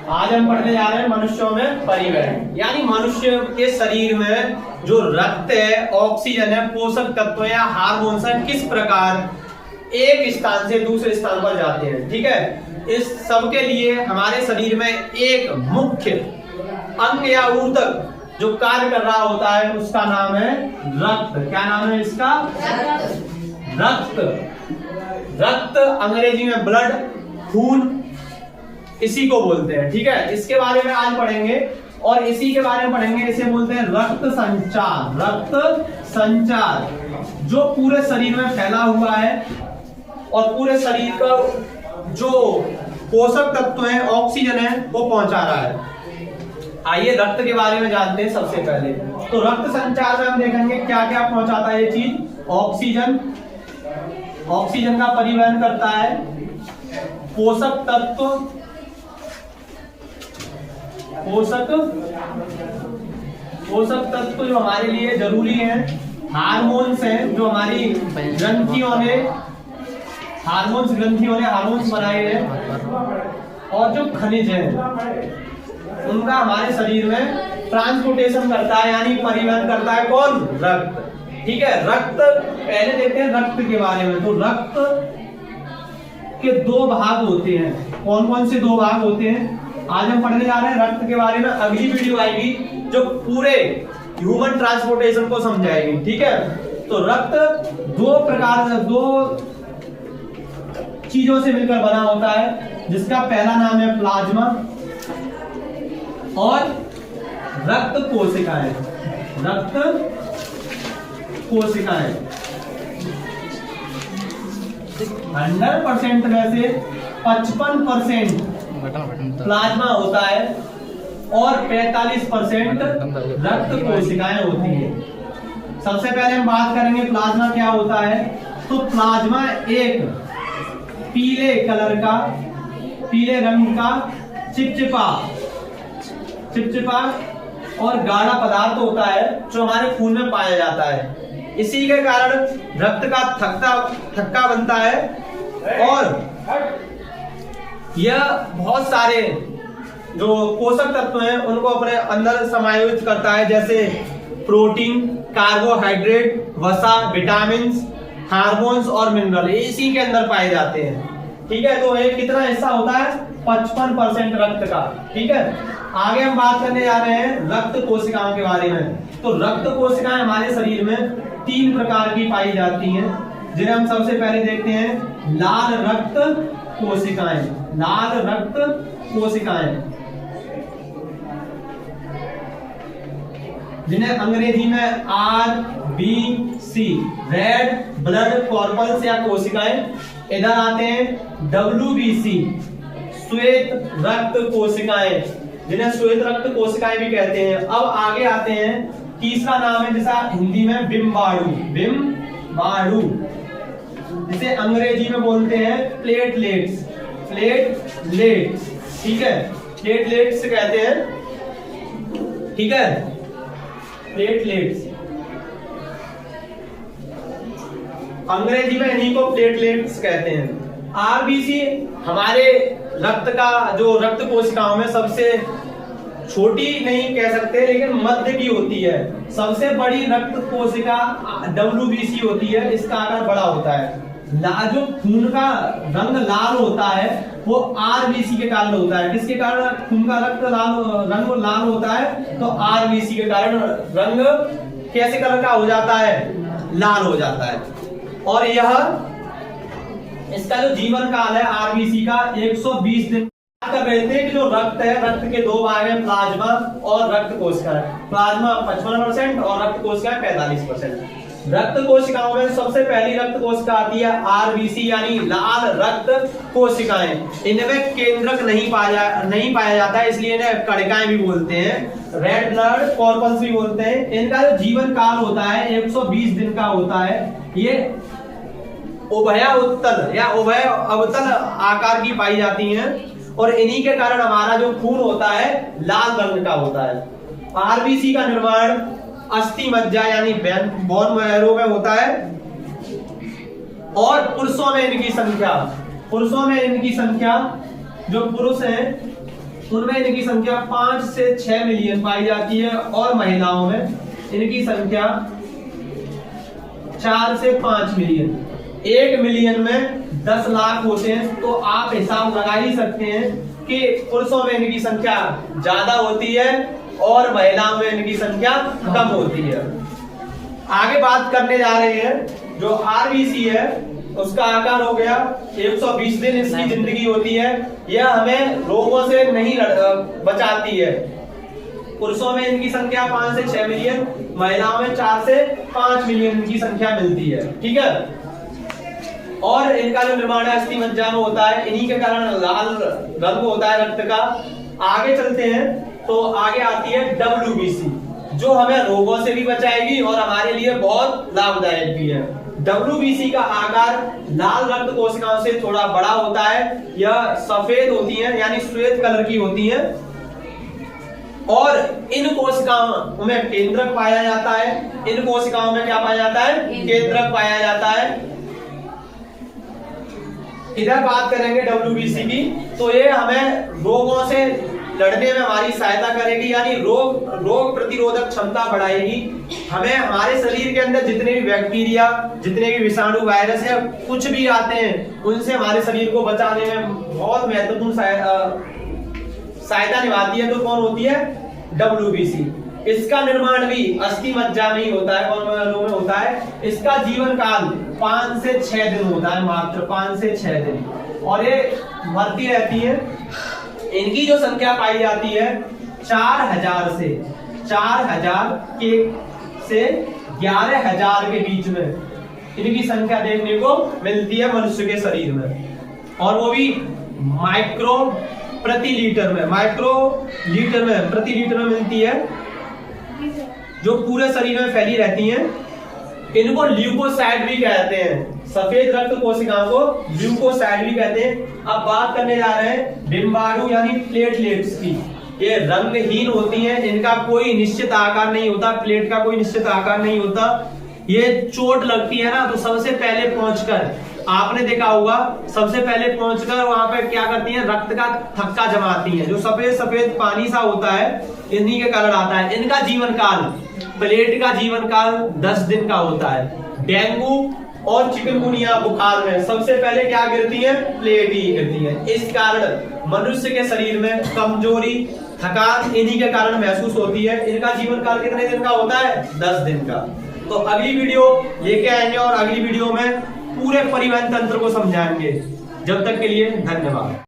आज हम पढ़ने जा रहे हैं मनुष्यों में परिवहन, यानी मनुष्य के शरीर में जो रक्त है, ऑक्सीजन है, पोषक तत्व या हार्मोन्स है, किस प्रकार एक स्थान से दूसरे स्थान पर जाते हैं। ठीक है, इस सब के लिए हमारे शरीर में एक मुख्य अंग या ऊतक जो कार्य कर रहा होता है उसका नाम है रक्त। क्या नाम है इसका? रक्त। रक्त अंग्रेजी में ब्लड, खून, इसी को बोलते हैं। ठीक है, इसके बारे में आज पढ़ेंगे और इसी के बारे में पढ़ेंगे। इसे बोलते हैं रक्त संचार। रक्त संचार जो पूरे शरीर में फैला हुआ है और पूरे शरीर का जो पोषक तत्व है, ऑक्सीजन है, वो पहुंचा रहा है। आइए रक्त के बारे में जानते हैं। सबसे पहले तो रक्त संचार में हम देखेंगे क्या क्या पहुंचाता है ये चीज। ऑक्सीजन, ऑक्सीजन का परिवहन करता है। पोषक तत्व, पोषक तत्व जो हमारे लिए जरूरी है। हार्मोन्स हैं जो हमारी ग्रंथियों ने हार्मोन्स बनाए हैं। और जो खनिज है उनका हमारे शरीर में ट्रांसपोर्टेशन करता है, यानी परिवहन करता है कौन? रक्त। ठीक है, रक्त पहले देखते हैं रक्त के बारे में। तो रक्त के दो भाग होते हैं। कौन कौन से दो भाग होते हैं आज हम पढ़ने जा रहे हैं रक्त के बारे में। अगली वीडियो आएगी जो पूरे ह्यूमन ट्रांसपोर्टेशन को समझाएगी। ठीक है, तो रक्त दो चीजों से मिलकर बना होता है, जिसका पहला नाम है प्लाज्मा और रक्त कोशिकाएं। रक्त कोशिकाएं 100% में से 55% प्लाज्मा होता है और 45% रक्त कोशिकाएं होती है। सबसे पहले हम बात करेंगे प्लाज्मा क्या होता है। तो प्लाज्मा एक पीले रंग का चिपचिपा और गाढ़ा पदार्थ होता है जो हमारे खून में पाया जाता है। इसी के कारण रक्त का थक्का बनता है और यह बहुत सारे जो पोषक तत्व हैं उनको अपने अंदर समायोजित करता है, जैसे प्रोटीन, कार्बोहाइड्रेट, वसा, विटामिन, हार्मोन्स और मिनरल इसी के अंदर पाए जाते हैं। ठीक है, तो ये कितना हिस्सा होता है? 55% रक्त का। ठीक है, आगे हम बात करने जा रहे हैं रक्त कोशिकाओं के बारे में। तो रक्त कोशिकाएं हमारे शरीर में 3 प्रकार की पाई जाती हैं, जिन्हें हम सबसे पहले देखते हैं लाल रक्त कोशिकाएं। लाल रक्त कोशिकाएं जिन्हें अंग्रेजी में RBC, रेड ब्लड कॉर्पल्स या कोशिकाएं। इधर आते हैं WBC, श्वेत रक्त कोशिकाएं, जिन्हें श्वेत रक्त कोशिकाएं भी कहते हैं। अब आगे आते हैं, तीसरा नाम है जिसे हिंदी में बिम्बाणु, जिसे अंग्रेजी में बोलते हैं प्लेटलेट्स। ठीक है, प्लेटलेट्स कहते हैं। ठीक है, प्लेटलेट्स अंग्रेजी में इन्हीं को प्लेटलेट्स कहते हैं। आरबीसी हमारे रक्त का जो रक्त कोशिकाओं में सबसे छोटी नहीं कह सकते, लेकिन मध्य की होती है। सबसे बड़ी रक्त कोशिका WBC होती है, इसका आकार बड़ा होता है। जो खून का रंग लाल होता है वो RBC के कारण होता है। किसके कारण खून का रंग लाल होता है? तो RBC के कारण रंग कैसे कलर का हो जाता है? लाल हो जाता है। और यह इसका जो जीवन काल है RBC का 120 दिन। कर रहे थे कि जो रक्त है, रक्त के दो भाग हैं, प्लाज्मा और रक्त कोशिका। प्लाज्मा 55% और रक्त कोशिका 45%। रक्त कोशिकाओं में सबसे पहली रक्त कोशिका आती है RBC, यानी लाल रक्त कोशिकाएं। इनमें केंद्रक नहीं पाया जाता है, इसलिए इन्हें कणिकाएं भी बोलते हैं। रेड ब्लड कॉर्पल्स भी बोलते हैं। इनका जो जीवन काल होता है 120 दिन का होता है। ये उभयोत्तल या उभय अवतल आकार की पाई जाती हैं और इन्हीं के कारण हमारा जो खून होता है लाल रंग का होता है। RBC का निर्माण अस्थि मज्जा यानी बोन मैरो में होता है और पुरुषों में इनकी संख्या जो पुरुष हैं उनमें इनकी संख्या 5 से 6 मिलियन पाई जाती है और महिलाओं में इनकी संख्या 4 से 5 मिलियन। 1 मिलियन में 10 लाख होते हैं, तो आप हिसाब लगा ही सकते हैं कि पुरुषों में इनकी संख्या ज्यादा होती है और महिलाओं में इनकी संख्या कम होती है। आगे बात करने जा रहे हैं जो आरबीसी है, उसका आकार हो गया 120 दिन इसकी जिंदगी होती है। यह हमें रोगों से नहीं बचाती है। पुरुषों में इनकी संख्या 5 से 6 मिलियन, महिलाओं में 4 से 5 मिलियन की संख्या मिलती है। ठीक है, और इनका जो निर्माण है अस्थि मज्जा में होता है, इन्हीं के कारण लाल रंग होता है रक्त का। आगे चलते हैं तो आगे आती है WBC, जो हमें रोगों से भी बचाएगी और हमारे लिए बहुत लाभदायक भी है। WBC का आकार लाल रक्त कोशिकाओं से थोड़ा बड़ा होता है। यह सफेद होती है, यानी श्वेत कलर की होती है, और इन कोशिकाओं में केंद्रक पाया जाता है। इन कोशिकाओं में क्या पाया जाता है? केंद्रक पाया जाता है। इधर बात करेंगे WBC की, तो ये हमें रोगों से लड़ने में हमारी सहायता करेगी, यानी रोग प्रतिरोधक क्षमता बढ़ाएगी। हमें हमारे शरीर के अंदर जितने भी बैक्टीरिया, जितने भी विषाणु, वायरस या कुछ भी आते हैं, उनसे हमारे शरीर को बचाने में बहुत महत्वपूर्ण सहायता निभाती है। तो कौन होती है? WBC। इसका निर्माण भी अस्थि मज्जा में ही होता है, कौन में होता है। इसका जीवन काल 5 से 6 दिन होता है, मात्र 5 से 6 दिन, और ये मरती रहती है। इनकी जो संख्या पाई जाती है 4000 से 11,000 के बीच में इनकी संख्या देखने को मिलती है मनुष्य के शरीर में, और वो भी माइक्रो प्रति लीटर में मिलती है, जो पूरे शरीर में फैली रहती हैं। इनको ल्यूकोसाइट भी कहते हैं, सफेद रक्त कोशिकाओं को ल्यूकोसाइट भी कहते हैं। अब बात करने जा रहे हैं डिम्बाणु यानी प्लेटलेट्स की। ये रंगहीन होती हैं, इनका कोई निश्चित आकार नहीं होता, प्लेट का कोई निश्चित आकार नहीं होता। ये चोट लगती है ना, तो सबसे पहले पहुंचकर, आपने देखा होगा, सबसे पहले पहुंचकर वहां पे क्या करती हैं? रक्त का थक्का जमाती हैं, जो सफेद सफेद पानी सा होता है, इन्हीं के कारण आता है। इनका जीवन काल, प्लेट का जीवन काल 10 दिन का होता है। डेंगू और चिकनगुनिया बुखार में सबसे पहले क्या गिरती है? प्लेट ही गिरती है। इस कारण मनुष्य के शरीर में कमजोरी, थकान इन्हीं के कारण महसूस होती है। इनका जीवन काल कितने दिन का होता है? 10 दिन का। तो अगली वीडियो लेके आएंगे और अगली वीडियो में पूरे परिवहन तंत्र को समझाएंगे। जब तक के लिए धन्यवाद।